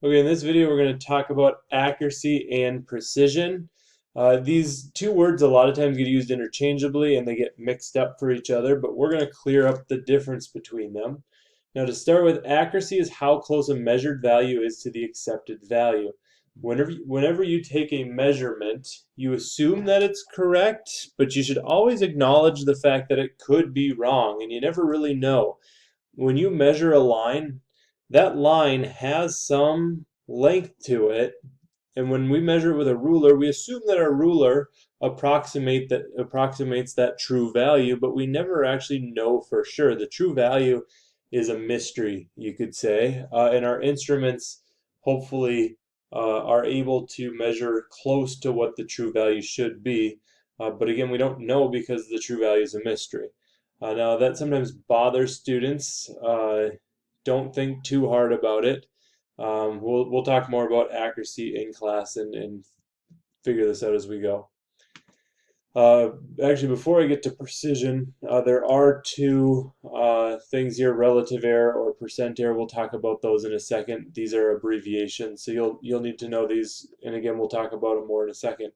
Okay, in this video we're going to talk about accuracy and precision. These two words a lot of times get used interchangeably and they get mixed up for each other, but we're going to clear up the difference between them. Now to start with, accuracy is how close a measured value is to the accepted value. Whenever you take a measurement, you assume that it's correct, but you should always acknowledge the fact that it could be wrong, and you never really know. When you measure a line, that line has some length to it, and when we measure it with a ruler, we assume that our ruler approximates that true value, but we never actually know for sure. The true value is a mystery, you could say, and our instruments hopefully are able to measure close to what the true value should be. But again, we don't know because the true value is a mystery. Now that sometimes bothers students. Don't think too hard about it. We'll talk more about accuracy in class and figure this out as we go. Actually, before I get to precision, there are two things here: relative error or percent error. We'll talk about those in a second. These are abbreviations, so you'll need to know these. And again, we'll talk about them more in a second.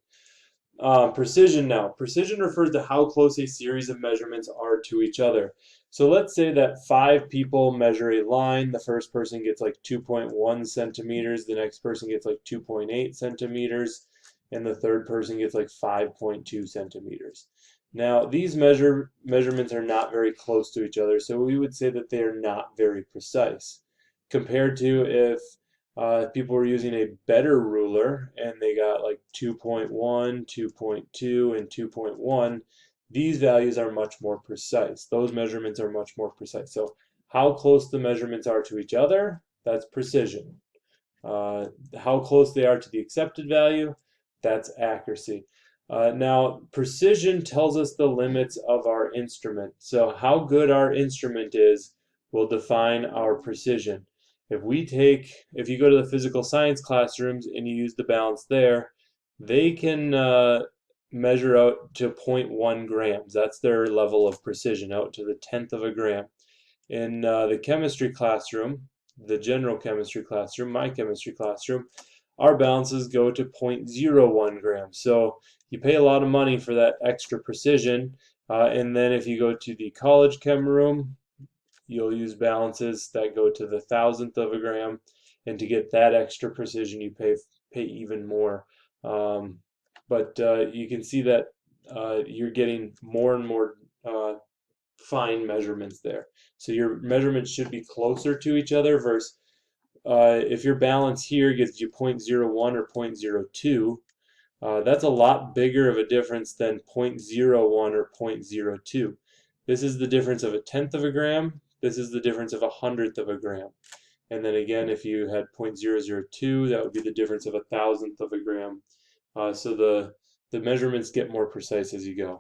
Precision now. Precision refers to how close a series of measurements are to each other. So let's say that 5 people measure a line. The first person gets like 2.1 centimeters, the next person gets like 2.8 centimeters, and the third person gets like 5.2 centimeters. Now, these measurements are not very close to each other, so we would say that they are not very precise. Compared to if people were using a better ruler and they got like 2.1, 2.2, and 2.1. These values are much more precise. Those measurements are much more precise. So how close the measurements are to each other, that's precision. How close they are to the accepted value, that's accuracy. Now, precision tells us the limits of our instrument. So how good our instrument is will define our precision. If you go to the physical science classrooms and you use the balance there, they can measure out to zero point 0.1 grams. That's their level of precision, out to the tenth of a gram. In the chemistry classroom, the general chemistry classroom, my chemistry classroom, our balances go to 0.01 grams. So you pay a lot of money for that extra precision. And then if you go to the college chem room, you'll use balances that go to the thousandth of a gram, and to get that extra precision you pay even more. But you can see that you're getting more and more fine measurements there. So your measurements should be closer to each other versus if your balance here gives you 0.01 or 0.02, that's a lot bigger of a difference than 0.01 or 0.02. This is the difference of a tenth of a gram. This is the difference of a hundredth of a gram. And then again, if you had 0.002, that would be the difference of a thousandth of a gram. So the measurements get more precise as you go.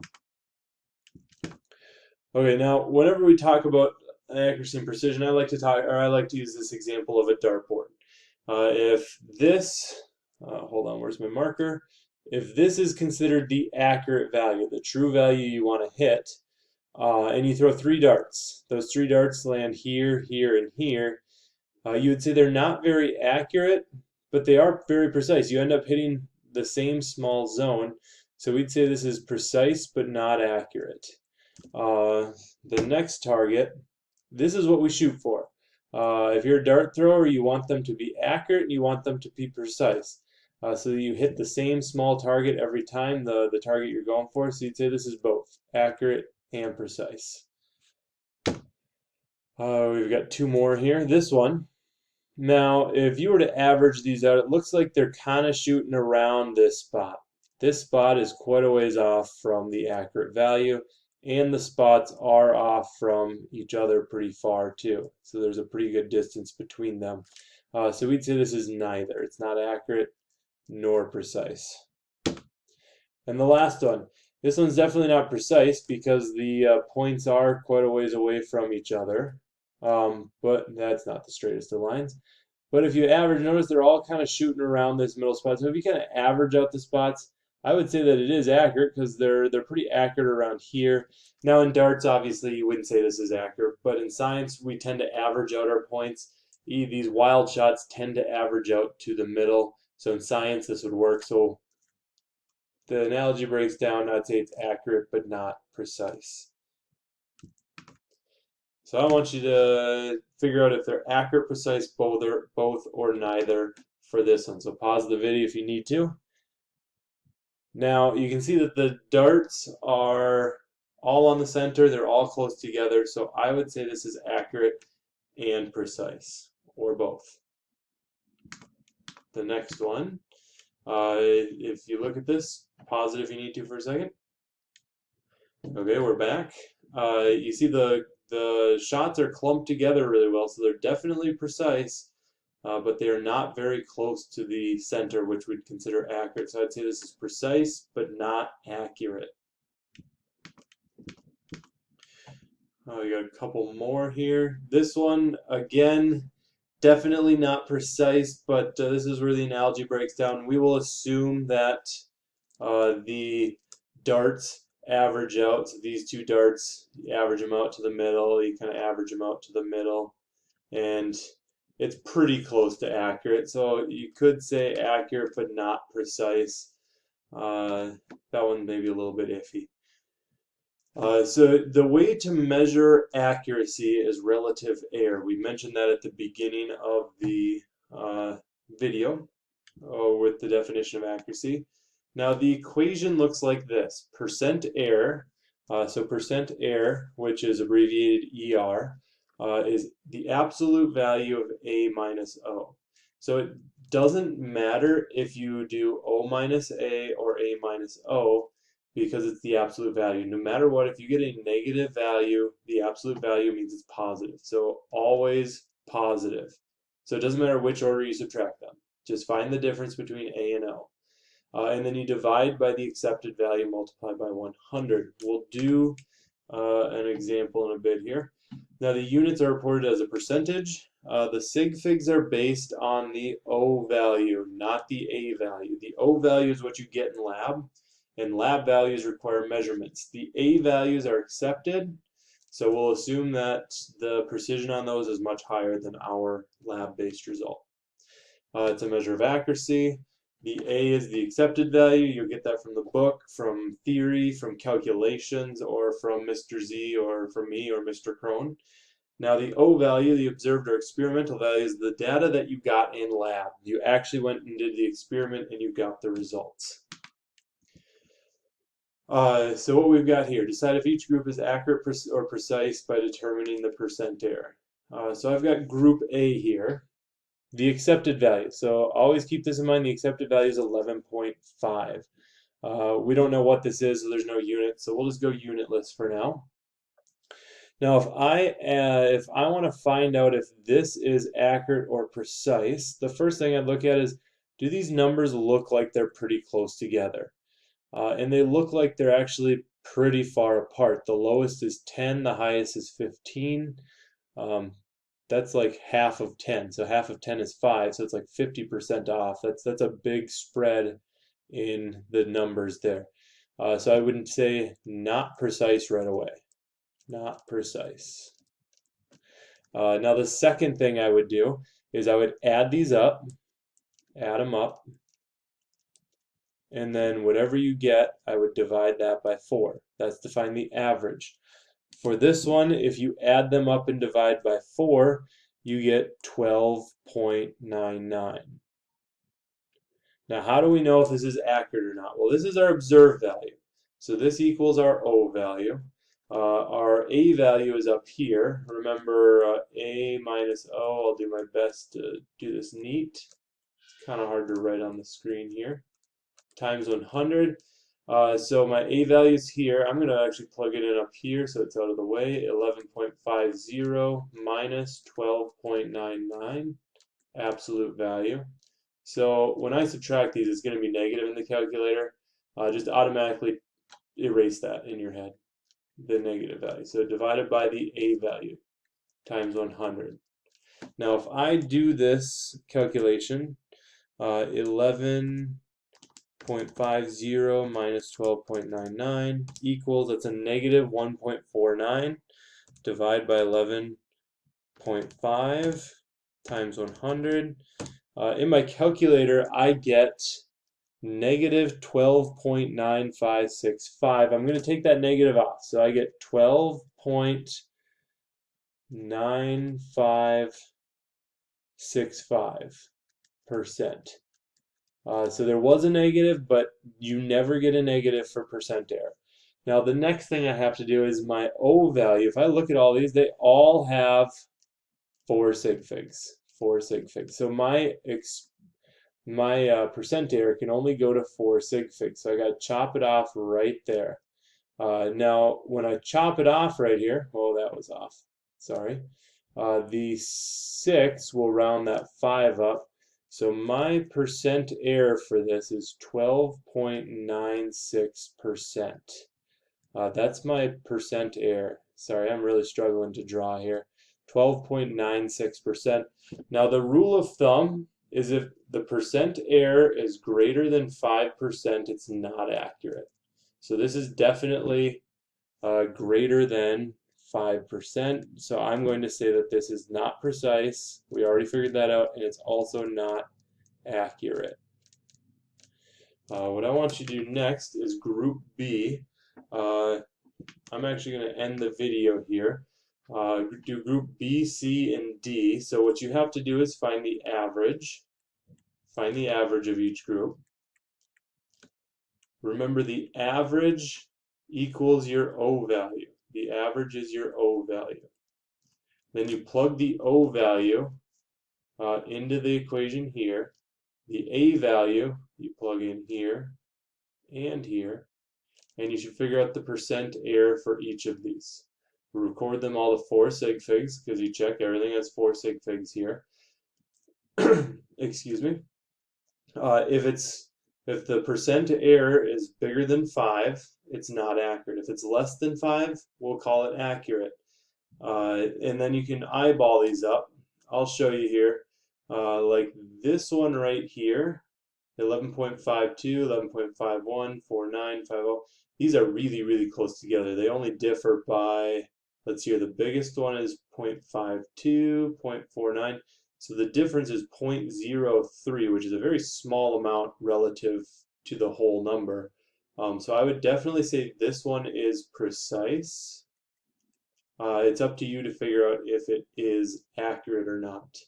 Okay, now whenever we talk about accuracy and precision, I like to use this example of a dartboard. If this, hold on, where's my marker? If this is considered the accurate value, the true value you want to hit, and you throw 3 darts, those 3 darts land here, here, and here, you would say they're not very accurate, but they are very precise. You end up hitting the same small zone, so we'd say this is precise but not accurate. The next target, this is what we shoot for. If you're a dart thrower, you want them to be accurate and you want them to be precise. So that you hit the same small target every time, the target you're going for. So you'd say this is both accurate and precise. We've got 2 more here. This one. Now, if you were to average these out, it looks like they're kind of shooting around this spot. This spot is quite a ways off from the accurate value, and the spots are off from each other pretty far too. So there's a pretty good distance between them. So we'd say this is neither. It's not accurate nor precise. And the last one. This one's definitely not precise because the points are quite a ways away from each other. But that's not the straightest of lines. But if you average, notice they're all kind of shooting around this middle spot. So if you kind of average out the spots, I would say that it is accurate because they're pretty accurate around here. Now in darts, obviously, you wouldn't say this is accurate, but in science, we tend to average out our points. these wild shots tend to average out to the middle. So in science, this would work. So the analogy breaks down, I'd say it's accurate but not precise. So I want you to figure out if they're accurate, precise, both or neither for this one. So pause the video if you need to. Now you can see that the darts are all on the center, they're all close together, so I would say this is accurate and precise, or both. The next one, if you look at this, pause it if you need to for a second. Okay, we're back. You see the shots are clumped together really well, so they're definitely precise, but they are not very close to the center, which we'd consider accurate. So I'd say this is precise, but not accurate. We got a couple more here. This one, again, definitely not precise, but this is where the analogy breaks down. We will assume that the darts average out. So these two darts, you average them out to the middle, you kind of average them out to the middle, and it's pretty close to accurate. So you could say accurate, but not precise. That one may be a little bit iffy. So the way to measure accuracy is relative error. We mentioned that at the beginning of the video with the definition of accuracy. Now the equation looks like this. Percent error, so percent error, which is abbreviated ER, is the absolute value of A minus O. So it doesn't matter if you do O minus A or A minus O, because it's the absolute value. No matter what, if you get a negative value, the absolute value means it's positive. So always positive. So it doesn't matter which order you subtract them. Just find the difference between A and O. And then you divide by the accepted value multiplied by 100. We'll do an example in a bit here. Now the units are reported as a percentage. The sig figs are based on the O value, not the A value. The O value is what you get in lab, and lab values require measurements. The A values are accepted, so we'll assume that the precision on those is much higher than our lab-based result. It's a measure of accuracy. The A is the accepted value. You'll get that from the book, from theory, from calculations, or from Mr. Z, or from me, or Mr. Crone. Now the O value, the observed or experimental value, is the data that you got in lab. You actually went and did the experiment and you got the results. So what we've got here, decide if each group is accurate or precise by determining the percent error. So I've got group A here, the accepted value. So always keep this in mind, the accepted value is 11.5. We don't know what this is, so there's no unit, so we'll just go unitless for now. Now if I want to find out if this is accurate or precise, the first thing I'd look at is, do these numbers look like they're pretty close together? And they look like they're actually pretty far apart. The lowest is 10, the highest is 15. That's like half of 10. So half of 10 is 5, so it's like 50% off. That's a big spread in the numbers there. So I wouldn't say not precise right away. Not precise. Now the second thing I would do is I would add these up, add them up, and then whatever you get, I would divide that by 4. That's to find the average. For this one, if you add them up and divide by 4, you get 12.99. Now, how do we know if this is accurate or not? Well, this is our observed value. So this equals our O value. Our A value is up here. Remember, A minus O, I'll do my best to do this neat. It's kind of hard to write on the screen here. Times 100. So my A value is here. I'm going to actually plug it in up here so it's out of the way. 11.50 minus 12.99, absolute value. So when I subtract these, it's going to be negative in the calculator. Just automatically erase that in your head, the negative value. So divided by the A value times 100. Now if I do this calculation, 11.50 minus 12.99 equals, that's a negative 1.49. Divide by 11.5, times 100. In my calculator, I get negative 12.9565. I'm going to take that negative off. So I get 12.9565%. So there was a negative, but you never get a negative for percent error. Now the next thing I have to do is my O value. If I look at all these, they all have 4 sig figs. 4 sig figs. So my percent error can only go to 4 sig figs. So I got to chop it off right there. Now when I chop it off right here, oh, that was off. Sorry. The 6 will round that 5 up. So my percent error for this is 12.96%. That's my percent error. Sorry, I'm really struggling to draw here. 12.96%. Now the rule of thumb is if the percent error is greater than 5%, it's not accurate. So this is definitely greater than 5%. So I'm going to say that this is not precise. We already figured that out, and it's also not accurate. What I want you to do next is group B. I'm actually going to end the video here. Do group B, C, and D. So what you have to do is find the average. Find the average of each group. Remember, the average equals your O value. The average is your O value. Then you plug the O value into the equation here. The A value you plug in here and here. And you should figure out the percent error for each of these. Record them all to 4 sig figs because you check everything has 4 sig figs here. Excuse me. If the percent error is bigger than 5, it's not accurate. If it's less than 5, we'll call it accurate. And then you can eyeball these up. I'll show you here. Like this one right here, 11.52, 11.51, 49, 50. These are really, really close together. They only differ by, let's see here, the biggest one is 0.52, 0.49. So the difference is 0.03, which is a very small amount relative to the whole number. So I would definitely say this one is precise. It's up to you to figure out if it is accurate or not.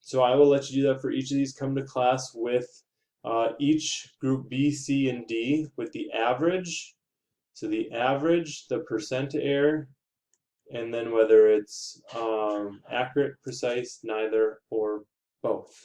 So I will let you do that for each of these. Come to class with each group B, C, and D with the average. So the average, the percent error, and then whether it's accurate, precise, neither, or both.